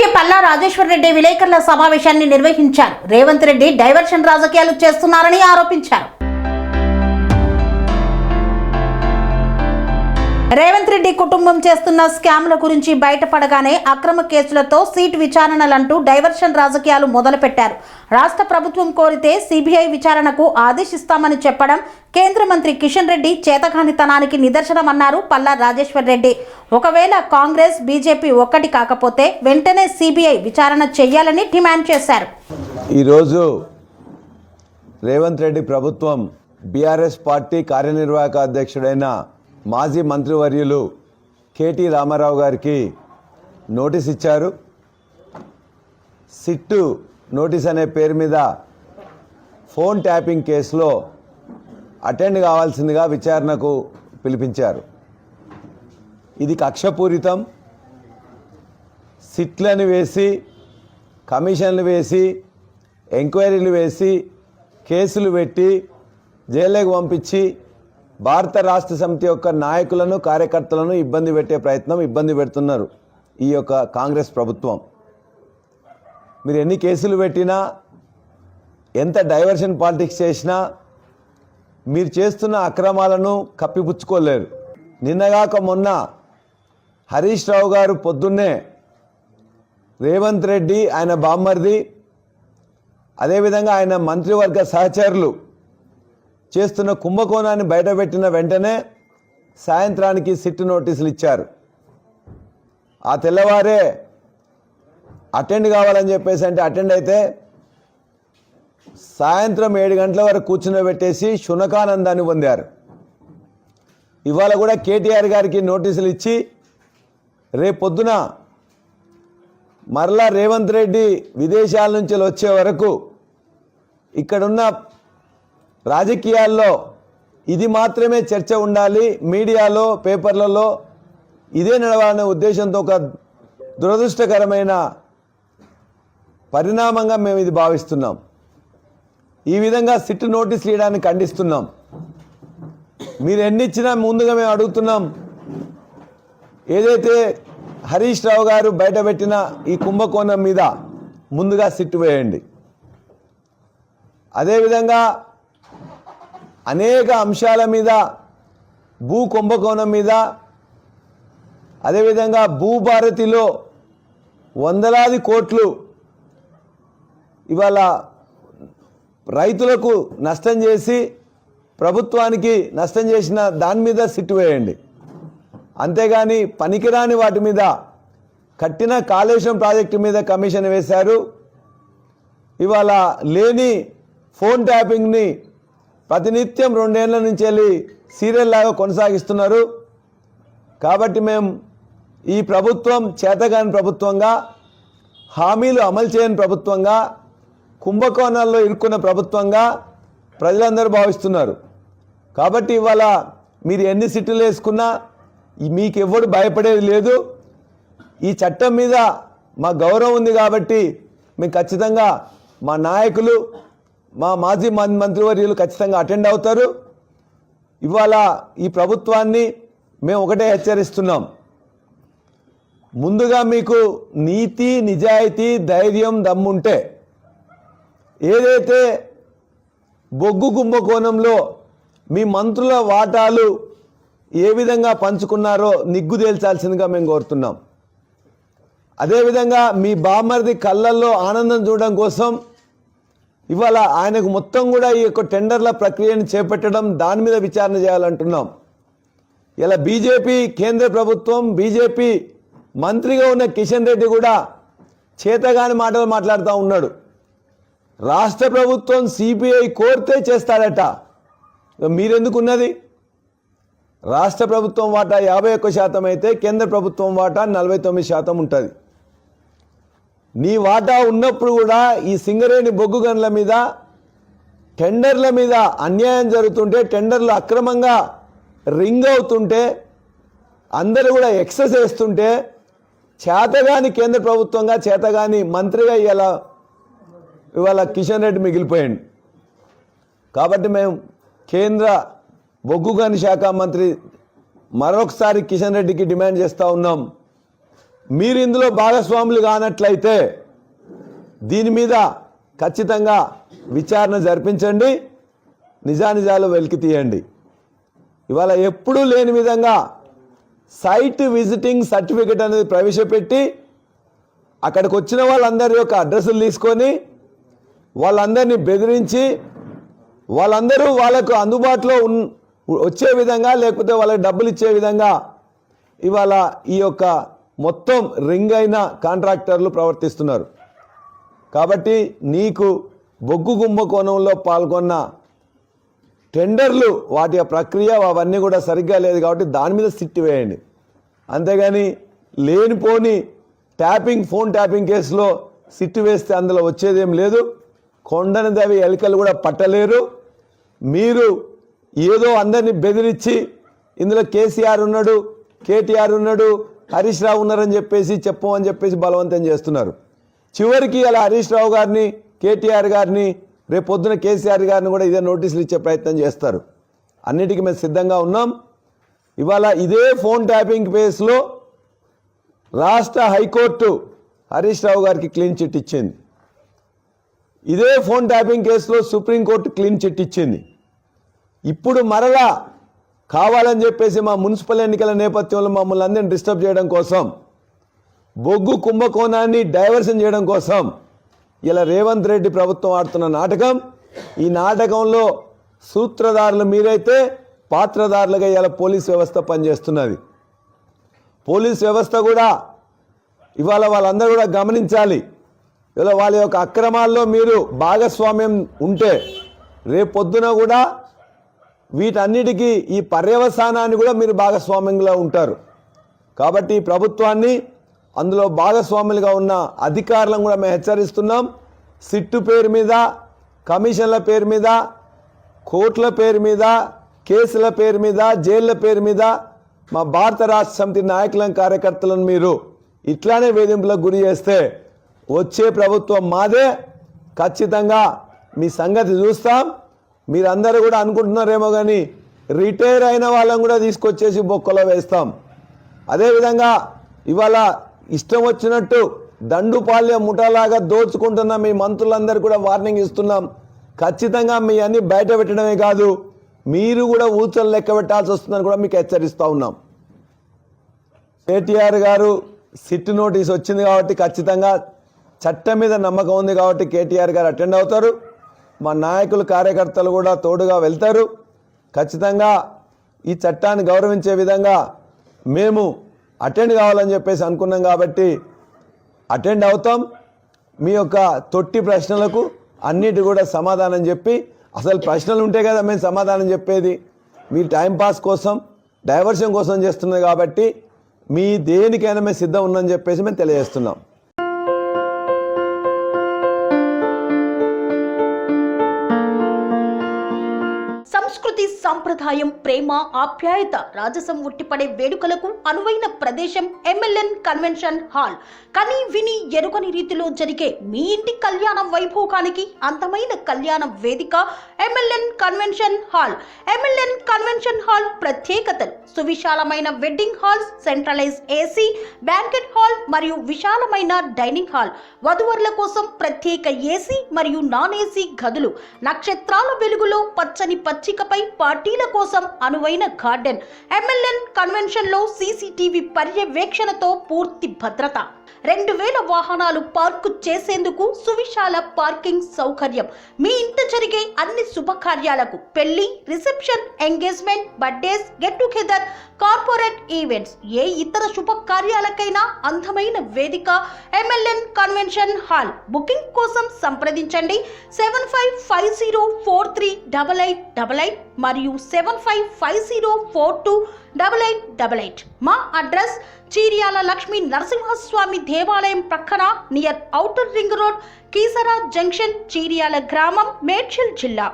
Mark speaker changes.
Speaker 1: MLA Palla Rajeshwar Reddy విలేకరుల సమావేశాన్ని నిర్వహించారు. రేవంత్ రెడ్డి డైవర్షన్ రాజకీయాలు చేస్తున్నారని ఆరోపించారు. రేవంత్ రెడ్డి కుటుంబం చేస్తున్న స్కామ్ల గురించి బయటపడగానే అక్రమ కేసులతో సీట్ విచారణలంటూ డైవర్షన్ రాజకీయాలు మొదలుపెట్టారు. రాష్ట్ర ప్రభుత్వం కోరితే సిబిఐ విచారణకు ఆదేశిస్తామని చెప్పడం కేంద్ర మంత్రి కిషన్ రెడ్డి చేతకానితనానికి నిదర్శనమన్నారు పల్లా రాజేశ్వర్ రెడ్డి. ఒకవేళ కాంగ్రెస్ బీజేపీ ఒక్కటి కాకపోతే వెంటనే సిబిఐ విచారణ చేయాలని డిమాండ్ చేశారు.
Speaker 2: ఈరోజు రేవంత్ రెడ్డి ప్రభుత్వం బీఆర్ఎస్ పార్టీ కార్యనిర్వాహక అధ్యక్షుడైన మాజీ మంత్రివర్యులు కేటీ రామారావు గారికి నోటీస్ ఇచ్చారు. సిట్టు నోటీస్ అనే పేరు మీద ఫోన్ ట్యాపింగ్ కేసులో అటెండ్ కావాల్సిందిగా విచారణకు పిలిపించారు. ఇది కక్షపూరితం. సిట్లను వేసి, కమిషన్లు వేసి, ఎంక్వైరీలు వేసి, కేసులు పెట్టి జైలుకు పంపించి భారత రాష్ట్ర సమితి యొక్క నాయకులను, కార్యకర్తలను ఇబ్బంది పెడుతున్నారు ఈ యొక్క కాంగ్రెస్ ప్రభుత్వం. మీరు ఎన్ని కేసులు పెట్టినా, ఎంత డైవర్షన్ పాలిటిక్స్ చేసినా మీరు చేస్తున్న అక్రమాలను కప్పిపుచ్చుకోలేరు. నిన్నగాక మొన్న హరీష్ రావు గారు పొద్దున్నే రేవంత్ రెడ్డి, ఆయన బామ్మర్ది, అదేవిధంగా ఆయన మంత్రివర్గ సహచరులు చేస్తున్న కుంభకోణాన్ని బయటపెట్టిన వెంటనే సాయంత్రానికి సిట్టు నోటీసులు ఇచ్చారు. ఆ తెల్లవారే అటెండ్ కావాలని చెప్పేసి అంటే అటెండ్ అయితే సాయంత్రం 7 గంటల వరకు కూర్చునబెట్టేసి శునకానందాన్ని పొందారు. ఇవాళ కూడా కేటీఆర్ గారికి నోటీసులు ఇచ్చి రేపు పొద్దున మరలా రేవంత్ రెడ్డి విదేశాల నుంచి వచ్చే వరకు ఇక్కడున్న రాజకీయాల్లో ఇది మాత్రమే చర్చ ఉండాలి, మీడియాలో, పేపర్లలో ఇదే నడవాలనే ఉద్దేశంతో ఒక దురదృష్టకరమైన పరిణామంగా మేము ఇది భావిస్తున్నాం. ఈ విధంగా సిట్ నోటీసులు ఇవ్వడానికి ఖండిస్తున్నాం. మీరు ఎన్నిచ్చినా ముందుగా మేము అడుగుతున్నాం, ఏదైతే హరీష్ రావు గారు బయటపెట్టిన ఈ కుంభకోణం మీద ముందుగా సిట్ వేయండి. అదేవిధంగా అనేక అంశాల మీద, భూ కుంభకోణం మీద, అదేవిధంగా భూభారతిలో వందలాది కోట్లు ఇవాళ రైతులకు నష్టం చేసి ప్రభుత్వానికి నష్టం చేసిన దాని మీద సిట్టు వేయండి. అంతేగాని పనికిరాని వాటి మీద, కట్టిన కాళేశ్వరం ప్రాజెక్టు మీద కమిషన్ వేశారు. ఇవాళ లేని ఫోన్ ట్యాపింగ్ని ప్రతినిత్యం 2 ఏళ్ల నుంచి వెళ్ళి సీరియల్ లాగా కొనసాగిస్తున్నారు. కాబట్టి మేము ఈ ప్రభుత్వం చేతగాని ప్రభుత్వంగా, హామీలు అమలు చేయని ప్రభుత్వంగా, కుంభకోణాల్లో ఇరుక్కున్న ప్రభుత్వంగా ప్రజలందరూ భావిస్తున్నారు. కాబట్టి ఇవాళ మీరు ఎన్ని సిట్టులు వేసుకున్నా మీకు ఎవడు భయపడేది లేదు. ఈ చట్టం మీద మా గౌరవం ఉంది కాబట్టి మేము ఖచ్చితంగా మా నాయకులు, మా మాజీ మంత్రివర్యులు ఖచ్చితంగా అటెండ్ అవుతారు. ఇవాళ ఈ ప్రభుత్వాన్ని మేము ఒకటే హెచ్చరిస్తున్నాం, ముందుగా మీకు నీతి, నిజాయితీ, ధైర్యం, దమ్ముంటే ఏదైతే బొగ్గు కుంభకోణంలో మీ మంత్రుల వాటాలు ఏ విధంగా పంచుకున్నారో నిగ్గు తేల్చాల్సిందిగా మేము కోరుతున్నాం. అదేవిధంగా మీ బామ్మర్ది కళ్ళల్లో ఆనందం చూడడం కోసం ఇవాళ ఆయనకు మొత్తం కూడా ఈ యొక్క టెండర్ల ప్రక్రియను చేపట్టడం, దాని మీద విచారణ చేయాలంటున్నాం. ఇలా బీజేపీ కేంద్ర ప్రభుత్వం, బీజేపీ మంత్రిగా ఉన్న కిషన్ రెడ్డి కూడా చేతగాని మాటలు మాట్లాడుతూ ఉన్నాడు. రాష్ట్ర ప్రభుత్వం సిబిఐ కోరితే చేస్తాడట. మీరెందుకున్నది? రాష్ట్ర ప్రభుత్వం వాటా 51% అయితే కేంద్ర ప్రభుత్వం వాటా 49% ఉంటుంది. నీ వాటా ఉన్నప్పుడు కూడా ఈ సింగరేణి బొగ్గు గనుల మీద, టెండర్ల మీద అన్యాయం జరుగుతుంటే, టెండర్లు అక్రమంగా రింగ్ అవుతుంటే, అందరూ కూడా ఎక్సెస్ వేస్తుంటే, చేతగాని కేంద్ర ప్రభుత్వంగా, చేతగాని మంత్రిగా ఇవాళ కిషన్ రెడ్డి మిగిలిపోయాడు. కాబట్టి మేము కేంద్ర బొగ్గు గని శాఖ మంత్రి మరొకసారి కిషన్ రెడ్డికి డిమాండ్ చేస్తూ ఉన్నాం, మీరు ఇందులో భాగస్వాములు కానట్లయితే దీని మీద ఖచ్చితంగా విచారణ జరిపించండి, నిజానిజాలు వెలికి తీయండి. ఇవాళ ఎప్పుడూ లేని విధంగా సైట్ విజిటింగ్ సర్టిఫికెట్ అనేది ప్రవేశపెట్టి అక్కడికి వచ్చిన వాళ్ళందరి యొక్క అడ్రస్లు తీసుకొని వాళ్ళందరినీ బెదిరించి వాళ్ళందరూ వాళ్ళకు అందుబాటులో వచ్చే విధంగా లేకపోతే వాళ్ళకి డబ్బులు ఇచ్చే విధంగా ఇవాళ ఈ యొక్క మొత్తం రింగ్ అయిన కాంట్రాక్టర్లు ప్రవర్తిస్తున్నారు. కాబట్టి నీకు బొగ్గు కుంభకోణంలో పాల్గొన్న టెండర్లు వాటి ప్రక్రియ అవన్నీ కూడా సరిగ్గా లేదు కాబట్టి దాని మీద సిట్ వేయండి. అంతేగాని లేనిపోని ఫోన్ ట్యాపింగ్ కేసులో సిట్ వేస్తే అందులో వచ్చేదేం లేదు. కొండని దవి ఎలికలు కూడా పట్టలేరు. మీరు ఏదో అందరినీ బెదిరించి ఇందులో కేసీఆర్ ఉన్నాడు, కేటీఆర్ ఉన్నాడు, హరీష్ రావు ఉన్నారని చెప్పేసి చెప్పమని చెప్పేసి బలవంతం చేస్తున్నారు. చివరికి అలా హరీష్ రావు గారిని, కేటీఆర్ గారిని, రేపు పొద్దున కేసీఆర్ గారిని కూడా ఇదే నోటీసులు ఇచ్చే ప్రయత్నం చేస్తారు. అన్నిటికీ మేము సిద్ధంగా ఉన్నాం. ఇవాళ ఇదే ఫోన్ ట్యాపింగ్ కేసులో రాష్ట్ర హైకోర్టు హరీష్ రావు గారికి క్లీన్ చిట్ ఇచ్చింది. ఇదే ఫోన్ ట్యాపింగ్ కేసులో సుప్రీంకోర్టు క్లీన్ చిట్ ఇచ్చింది. ఇప్పుడు మరలా కావాలని చెప్పేసి మా మున్సిపల్ ఎన్నికల నేపథ్యంలో మమ్మల్ని అందరినీ డిస్టర్బ్ చేయడం కోసం, బొగ్గు కుంభకోణాన్ని డైవర్షన్ చేయడం కోసం ఇలా రేవంత్ రెడ్డి ప్రభుత్వం ఆడుతున్న నాటకం. ఈ నాటకంలో సూత్రధారులు మీరైతే పాత్రధారులుగా ఇలా పోలీస్ వ్యవస్థ పనిచేస్తున్నది. పోలీస్ వ్యవస్థ కూడా ఇవాళ వాళ్ళందరూ కూడా గమనించాలి. ఇలా వాళ్ళ యొక్క అక్రమాల్లో మీరు భాగస్వామ్యం ఉంటే రేపొద్దున కూడా వీటన్నిటికీ ఈ పర్యవసానాన్ని కూడా మీరు భాగస్వామ్యంగా ఉంటారు. కాబట్టి ప్రభుత్వాన్ని అందులో భాగస్వాములుగా ఉన్న అధికారులను కూడా మేము హెచ్చరిస్తున్నాం. సిట్టు పేరు మీద, కమిషన్ల పేరు మీద, కోర్టుల పేరు మీద, కేసుల పేరు మీద, జైళ్ళ పేరు మీద మా భారత రాష్ట్ర సమితి నాయకులను, కార్యకర్తలను మీరు ఇట్లానే వేధింపులకు గురి చేస్తే వచ్చే ప్రభుత్వం మాదే. ఖచ్చితంగా మీ సంగతి చూస్తాం. మీరందరూ కూడా అనుకుంటున్నారేమో కానీ రిటైర్ అయిన వాళ్ళని కూడా తీసుకొచ్చేసి బొక్కలో వేస్తాం. అదేవిధంగా ఇవాళ ఇష్టం వచ్చినట్టు దండుపాల్యం ముఠాలాగా దోచుకుంటున్న మీ మంత్రులందరూ కూడా వార్నింగ్ ఇస్తున్నాం. ఖచ్చితంగా మీ అన్ని బయట పెట్టడమే కాదు, మీరు కూడా ఊచలు లెక్క పెట్టాల్సి వస్తుందని కూడా మీకు హెచ్చరిస్తూ ఉన్నాం. కేటీఆర్ గారు సిట్ నోటీస్ వచ్చింది కాబట్టి ఖచ్చితంగా చట్టం మీద నమ్మకం ఉంది కాబట్టి కేటీఆర్ గారు అటెండ్ అవుతారు. మా నాయకులు, కార్యకర్తలు కూడా తోడుగా వెళ్తారు. ఖచ్చితంగా ఈ చట్టాన్ని గౌరవించే విధంగా మేము అటెండ్ కావాలని చెప్పేసి అనుకున్నాం కాబట్టి అటెండ్ అవుతాం. మీ యొక్క తొట్టి ప్రశ్నలకు అన్నిటి కూడా సమాధానం చెప్పి, అసలు ప్రశ్నలు ఉంటే కదా మేము సమాధానం చెప్పేది. మీరు టైంపాస్ కోసం, డైవర్షన్ కోసం చేస్తున్నది కాబట్టి మీ దేనికైనా మేము సిద్ధం ఉన్నామని చెప్పేసి మేము తెలియజేస్తున్నాం.
Speaker 1: సంస్కృతి, సంప్రదాయం, ప్రేమ, ఆప్యాయత, రాజసం ఉట్టిపడే వేడుకలకు అనువైన ప్రదేశం MLN కన్వెన్షన్ హాల్. కని విని ఎరుగని రీతిలో జరిగే మీ ఇంటి కళ్యాణ వైభోగానికి అందమైన కళ్యాణ వేదిక MLN convention hall. MLN convention hall ప్రత్యేకతలు: సువిశాలమైన wedding halls, centralise AC, banquet hall మరియు విశాలమైన డైనింగ్ హాల్. వధువరుల కోసం ప్రత్యేక AC మరియు నాన్ AC గదులు. నక్షత్రాల వెలుగులో పచ్చని పచ్చికపై పార్టీల కోసం అనువైన గార్డెన్. MLN కన్వెన్షన్ లో CCTV పర్యవేక్షణతో పూర్తి భద్రత. 2000 వాహనాలు పార్కు చేసేందుకు సువిశాల పార్కింగ్ సౌకర్యం. మీ ఇంట జరిగే అన్ని శుభకార్యాలకు, పెళ్లి, reception, engagement, birthdays, get together, corporate events, ఏ ఇతర శుభకార్యాలకైనా అందమైన వేదిక MLN కన్వెన్షన్ హాల్. బుకింగ్ కోసం సంప్రదించండి 7550438888 మరియు 7550428888. మా అడ్రస్ చీర్యాల లక్ష్మీ నరసింహస్వామి దేవాలయం ప్రక్కన, near outer ring road, Keesara junction, Cheeryal గ్రామం, మేడ్చల్ జిల్లా.